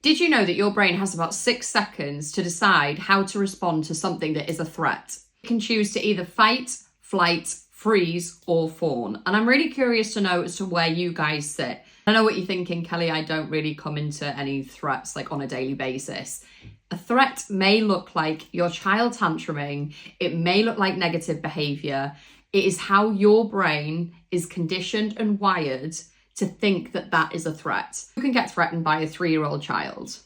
Did you know that your brain has about 6 seconds to decide how to respond to something that is a threat? It can choose to either fight, flight, freeze, or fawn. And I'm really curious to know as to where you guys sit. I know what you're thinking, Kelly, I don't really come into any threats like on a daily basis. A threat may look like your child tantruming. It may look like negative behaviour. It is how your brain is conditioned and wired to think that that is a threat. You can get threatened by a 3-year-old child.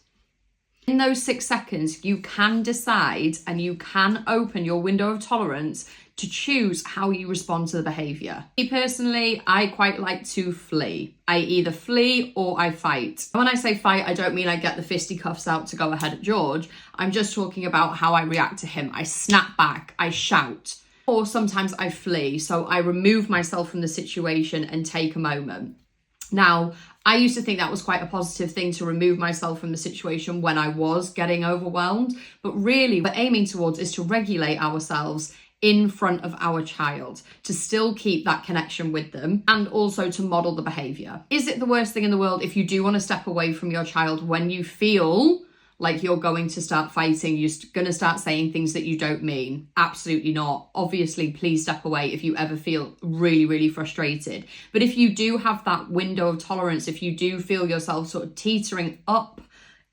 In those 6 seconds, you can decide and you can open your window of tolerance to choose how you respond to the behaviour. Me personally, I quite like to flee. I either flee or I fight. When I say fight, I don't mean I get the fisticuffs out to go ahead at George. I'm just talking about how I react to him. I snap back, I shout. Or sometimes I flee, so I remove myself from the situation and take a moment. Now, I used to think that was quite a positive thing to remove myself from the situation when I was getting overwhelmed. But really, what we're aiming towards is to regulate ourselves in front of our child, to still keep that connection with them and also to model the behaviour. Is it the worst thing in the world if you do want to step away from your child when you feel like you're going to start fighting, you're going to start saying things that you don't mean? Absolutely not. Obviously, please step away if you ever feel really, really frustrated. But if you do have that window of tolerance, if you do feel yourself sort of teetering up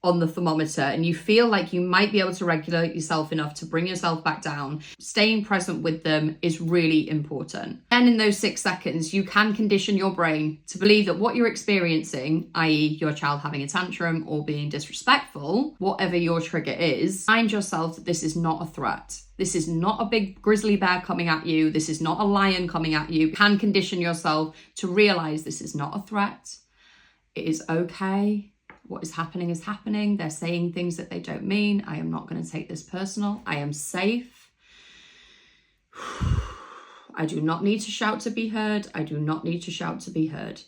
on the thermometer and you feel like you might be able to regulate yourself enough to bring yourself back down, staying present with them is really important. And in those 6 seconds, you can condition your brain to believe that what you're experiencing, i.e. your child having a tantrum or being disrespectful, whatever your trigger is, remind yourself that this is not a threat. This is not a big grizzly bear coming at you. This is not a lion coming at you. You can condition yourself to realize this is not a threat. It is okay. What is happening. They're saying things that they don't mean. I am not going to take this personal. I am safe. I do not need to shout to be heard. I do not need to shout to be heard.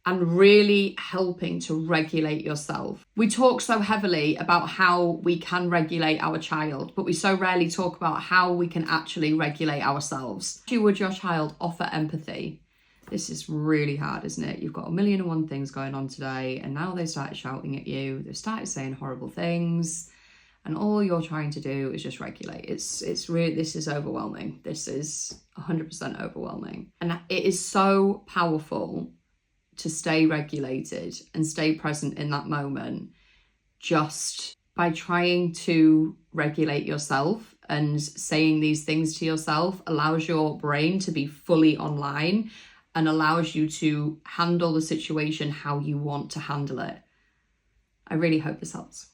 And really helping to regulate yourself. We talk so heavily about how we can regulate our child, but we so rarely talk about how we can actually regulate ourselves. How would your child offer empathy? This is really hard, isn't it? You've got 1,000,001 things going on today, and now they started shouting at you. They've started saying horrible things, and all you're trying to do is just regulate. It's really, this is overwhelming. This is 100% overwhelming. And it is so powerful to stay regulated and stay present in that moment just by trying to regulate yourself. And saying these things to yourself allows your brain to be fully online and allows you to handle the situation how you want to handle it. I really hope this helps.